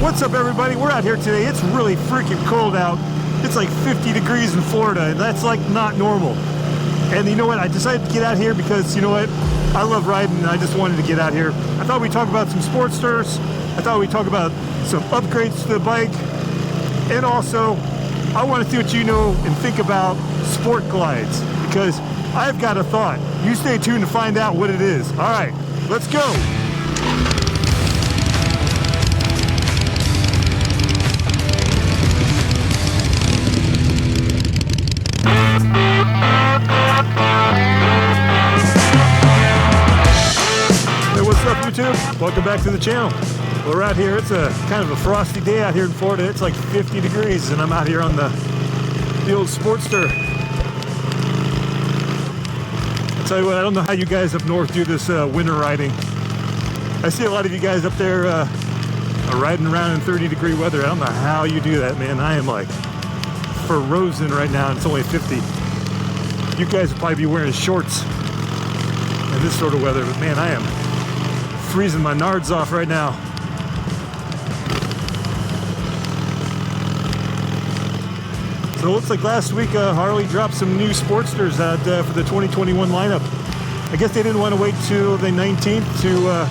What's up, everybody? We're out here today. It's really freaking cold out. It's like 50 degrees in Florida, and that's like not normal. And you know what? I decided to get out here because, you know what? I love riding, and I just wanted to get out here. I thought we'd talk about some Sportsters. I thought we'd talk about some upgrades to the bike. And also, I want to see what you know and think about sport glides, because I've got a thought. You stay tuned to find out what it is. All right, let's go. YouTube, welcome back to the channel. We're out here. It's a kind of a frosty day out here in Florida. It's like 50 degrees, and I'm out here on the old Sportster. I'll tell you what, I don't know how you guys up north do this winter riding. I see a lot of you guys up there riding around in 30-degree weather. I don't know how you do that, man. I am like frozen right now, and it's only 50. You guys would probably be wearing shorts in this sort of weather, but man, I am freezing my Nards off right now. So it looks like last week Harley dropped some new Sportsters out for the 2021 lineup. I guess they didn't want to wait till the 19th to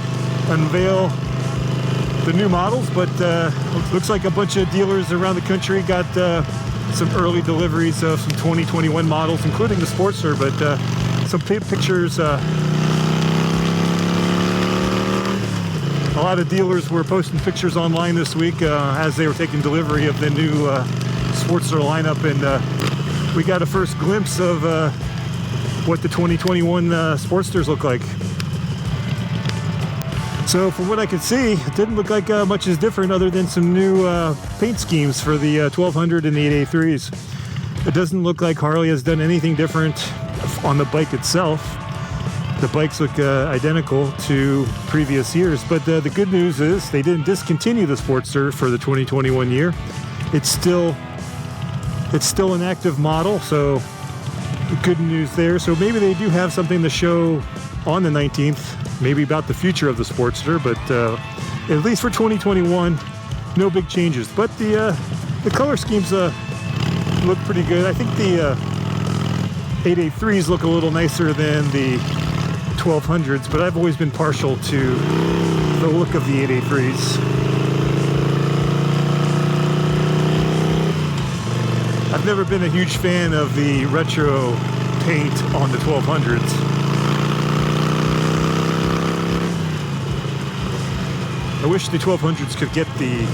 unveil the new models, but looks like a bunch of dealers around the country got some early deliveries of some 2021 models, including the Sportster, but some pictures. A lot of dealers were posting pictures online this week as they were taking delivery of the new Sportster lineup, and we got a first glimpse of what the 2021 Sportsters look like. So from what I could see, it didn't look like much is different other than some new paint schemes for the 1200 and the 883s. It doesn't look like Harley has done anything different on the bike itself. The bikes look identical to previous years, but the good news is they didn't discontinue the Sportster for the 2021 year. It's still an active model, so good news there. So maybe they do have something to show on the 19th, maybe about the future of the Sportster, but at least for 2021, no big changes. But the color schemes look pretty good. I think the 883s look a little nicer than the 1200s, but I've always been partial to the look of the 883s. I've never been a huge fan of the retro paint on the 1200s. I wish the 1200s could get the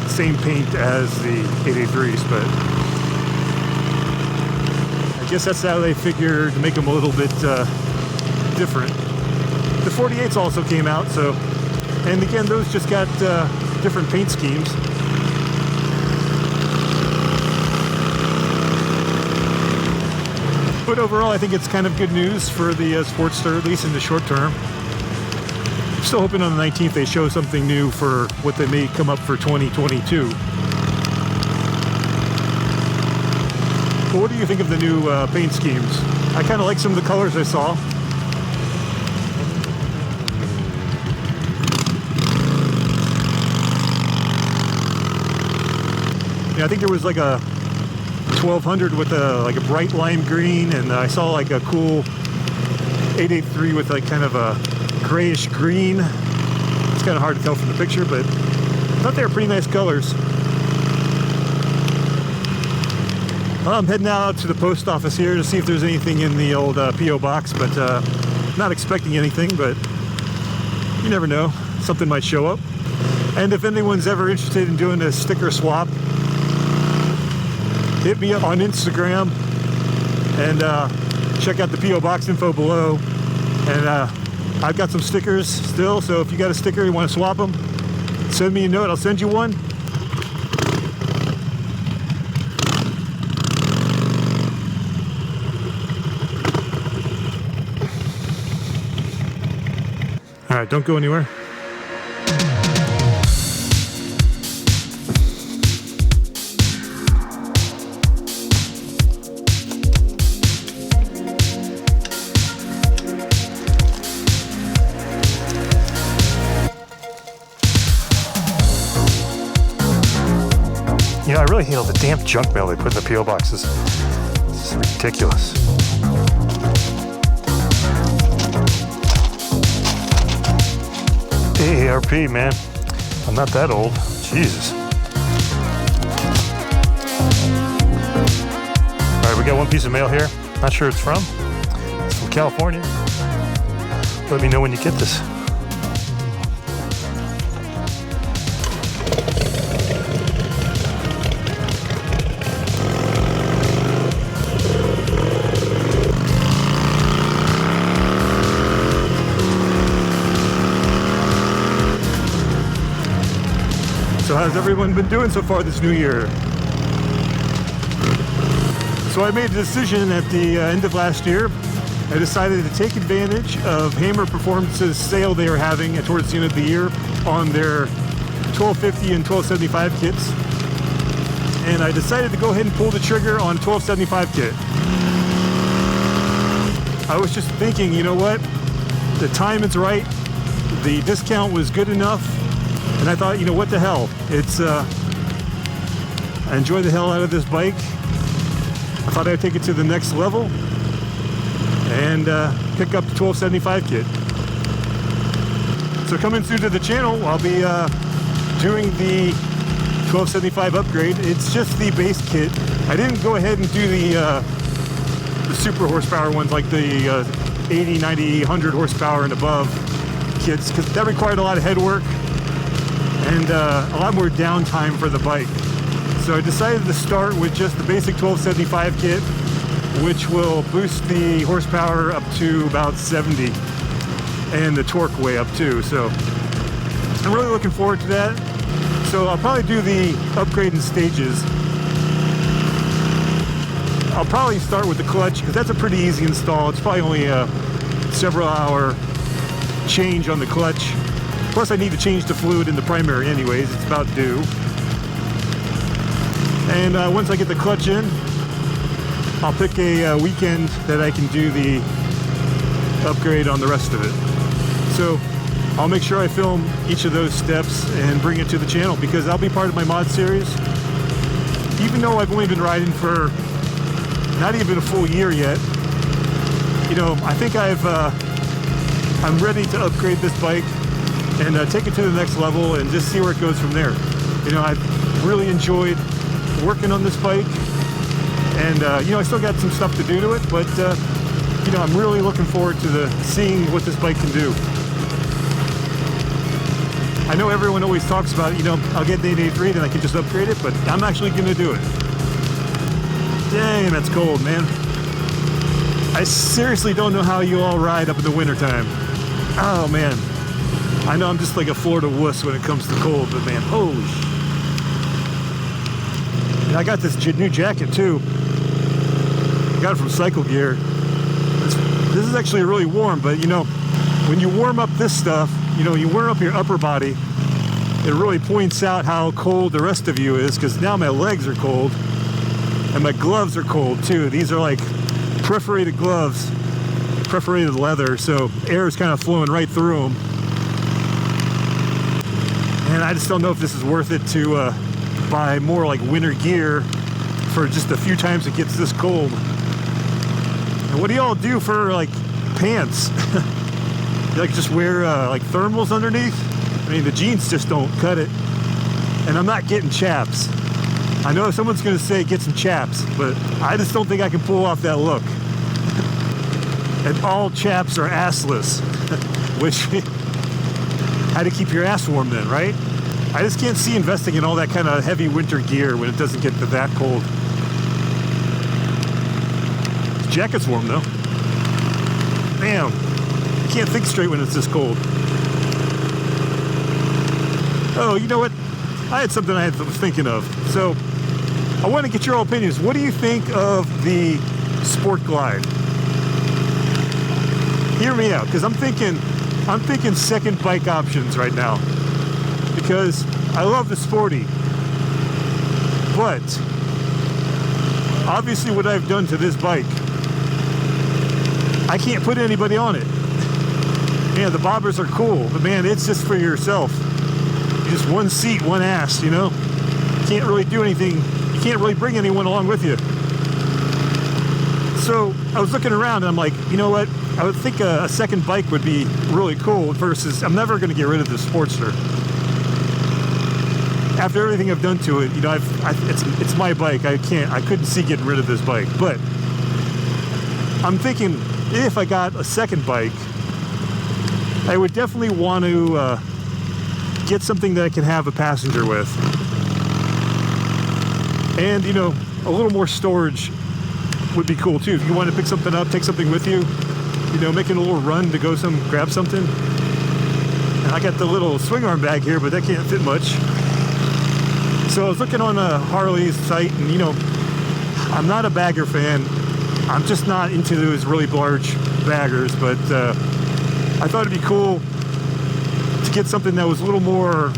same paint as the 883s, but I guess that's how they figured to make them a little bit different. The 48s also came out, so, and again, those just got different paint schemes. But overall, I think it's kind of good news for the Sportster, at least in the short term. I'm still hoping on the 19th they show something new for what they may come up for 2022. But what do you think of the new paint schemes? I kind of like some of the colors I saw. I think there was like a 1200 with like a bright lime green, and I saw like a cool 883 with like kind of a grayish green. It's kind of hard to tell from the picture, but I thought they were pretty nice colors. Well, I'm heading out to the post office here to see if there's anything in the old P.O. box, but not expecting anything, but you never know. Something might show up. And if anyone's ever interested in doing a sticker swap, hit me up on Instagram and check out the P.O. box info below. And I've got some stickers still, so if you got a sticker, you want to swap them, send me a note, I'll send you one. All right, don't go anywhere. You know, I really hate all the damn junk mail they put in the P.O. boxes. It's ridiculous. AARP, man. I'm not that old. Jesus. All right, we got one piece of mail here. Not sure it's from. It's from California. Let me know when you get this. So how's everyone been doing so far this new year? So I made a decision at the end of last year. I decided to take advantage of Hamer Performance's sale they were having towards the end of the year on their 1250 and 1275 kits. And I decided to go ahead and pull the trigger on 1275 kit. I was just thinking, you know what? The time is right. The discount was good enough. And I thought, you know, what the hell? It's, I enjoy the hell out of this bike. I thought I'd take it to the next level and pick up the 1275 kit. So coming through to the channel, I'll be doing the 1275 upgrade. It's just the base kit. I didn't go ahead and do the super horsepower ones like the 80, 90, 100 horsepower and above kits, because that required a lot of head work and a lot more downtime for the bike. So I decided to start with just the basic 1275 kit, which will boost the horsepower up to about 70 and the torque way up too. So I'm really looking forward to that. So I'll probably do the upgrade in stages. I'll probably start with the clutch because that's a pretty easy install. It's probably only a several hour change on the clutch. Plus I need to change the fluid in the primary anyways, it's about due. And once I get the clutch in, I'll pick a weekend that I can do the upgrade on the rest of it. So I'll make sure I film each of those steps and bring it to the channel because I'll be part of my mod series. Even though I've only been riding for not even a full year yet, you know, I think I'm ready to upgrade this bike and take it to the next level and just see where it goes from there. You know, I've really enjoyed working on this bike, and you know, I still got some stuff to do to it, but you know, I'm really looking forward to seeing what this bike can do. I know everyone always talks about, you know, I'll get the 883 then I can just upgrade it, but I'm actually going to do it. Dang, that's cold, man. I seriously don't know how you all ride up in the wintertime. Oh man, I know I'm just like a Florida wuss when it comes to cold, but man, holy shit. And I got this new jacket too. I got it from Cycle Gear. This is actually really warm, but you know, when you warm up this stuff, you know, you warm up your upper body, it really points out how cold the rest of you is, because now my legs are cold and my gloves are cold too. These are like perforated gloves, perforated leather, so air is kind of flowing right through them. And I just don't know if this is worth it to buy more like winter gear for just a few times it gets this cold. And what do y'all do for like pants? You like just wear like thermals underneath? I mean, the jeans just don't cut it. And I'm not getting chaps. I know someone's gonna say get some chaps, but I just don't think I can pull off that look. And all chaps are assless, which how to keep your ass warm then, right? I just can't see investing in all that kind of heavy winter gear when it doesn't get to that cold. The jacket's warm though. Damn, I can't think straight when it's this cold. Oh, you know what? I had something I was thinking of. So I want to get your opinions. What do you think of the Sport Glide? Hear me out, because I'm thinking second bike options right now. Because I love the Sporty, but obviously what I've done to this bike, I can't put anybody on it. Yeah, the bobbers are cool, but man, it's just for yourself. Just one seat, one ass, you know? can't really do anything. You can't really bring anyone along with you. So I was looking around and I'm like, you know what? I would think a second bike would be really cool versus I'm never going to get rid of the Sportster. After everything I've done to it, you know, it's my bike. I couldn't see getting rid of this bike. But I'm thinking if I got a second bike, I would definitely want to get something that I can have a passenger with. And, you know, a little more storage would be cool too. If you want to pick something up, take something with you, you know, making a little run to go grab something. And I got the little swing arm bag here, but that can't fit much. So I was looking on Harley's site, and you know, I'm not a bagger fan. I'm just not into those really large baggers, but I thought it'd be cool to get something that was a little more,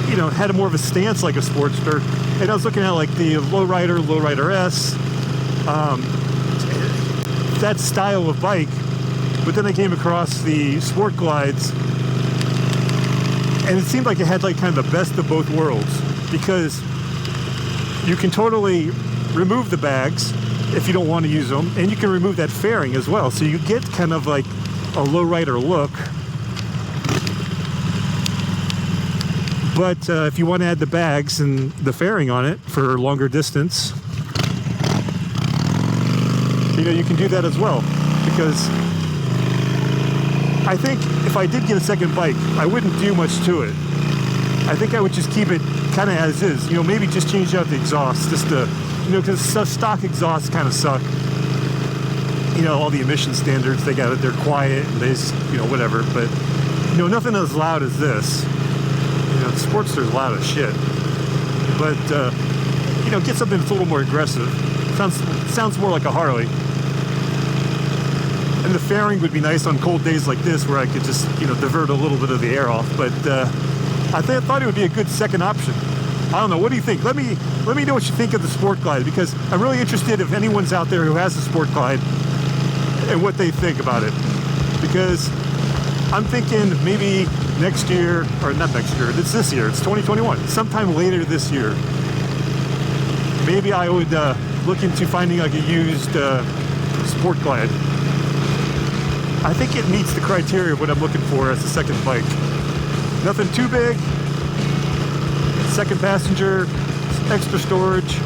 you know, had more of a stance like a Sportster. And I was looking at like the Lowrider S, that style of bike. But then I came across the Sport Glides, and it seemed like it had like kind of the best of both worlds, because you can totally remove the bags if you don't want to use them, and you can remove that fairing as well, so you get kind of like a lowrider look. But if you want to add the bags and the fairing on it for longer distance, you know, you can do that as well. Because I think if I did get a second bike, I wouldn't do much to it. I think I would just keep it kind of as is. You know, maybe just change out the exhaust, just to, you know, because stock exhausts kind of suck. You know, all the emission standards, they're quiet and they just, you know, whatever. But, you know, nothing as loud as this. You know, the Sportster's loud as shit. But, you know, get something that's a little more aggressive. Sounds more like a Harley. And the fairing would be nice on cold days like this, where I could just, you know, divert a little bit of the air off. But I thought it would be a good second option. I don't know. What do you think? Let me know what you think of the Sport Glide, because I'm really interested if anyone's out there who has a Sport Glide and what they think about it. Because I'm thinking maybe next year, or not next year, it's this year, it's 2021, sometime later this year, maybe I would look into finding like a used Sport Glide. I think it meets the criteria of what I'm looking for as a second bike. Nothing too big, second passenger, extra storage.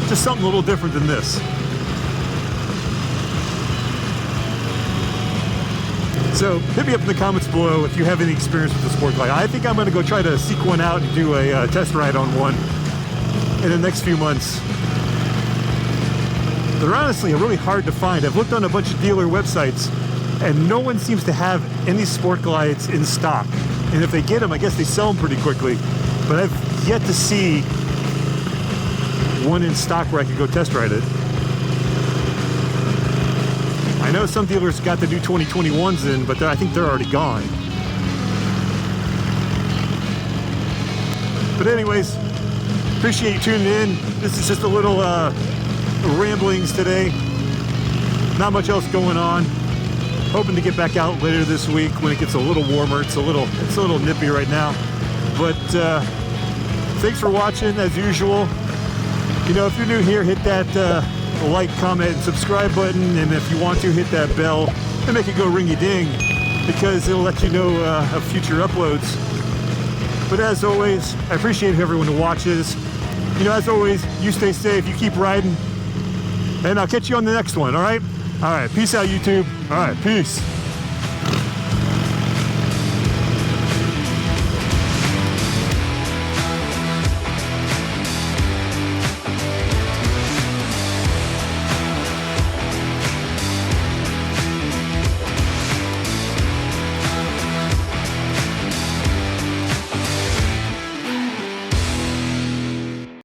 Just something a little different than this. So hit me up in the comments below if you have any experience with the Sport Glide. I think I'm going to go try to seek one out and do a test ride on one in the next few months. They're honestly really hard to find. I've looked on a bunch of dealer websites and no one seems to have any Sport Glides in stock. And if they get them, I guess they sell them pretty quickly. But I've yet to see one in stock where I could go test ride it. I know some dealers got the new 2021s in, but I think they're already gone. But anyways, appreciate you tuning in. This is just a little ramblings today. Not much else going on. Hoping to get back out later this week when it gets a little warmer. It's a little nippy right now. But thanks for watching as usual. You know, if you're new here, hit that like, comment, and subscribe button, and if you want to, hit that bell and make it go ringy-ding, because it'll let you know of future uploads. But as always, I appreciate everyone who watches. You know, as always, you stay safe, you keep riding, and I'll catch you on the next one, all right? All right, peace out, YouTube. All right, peace.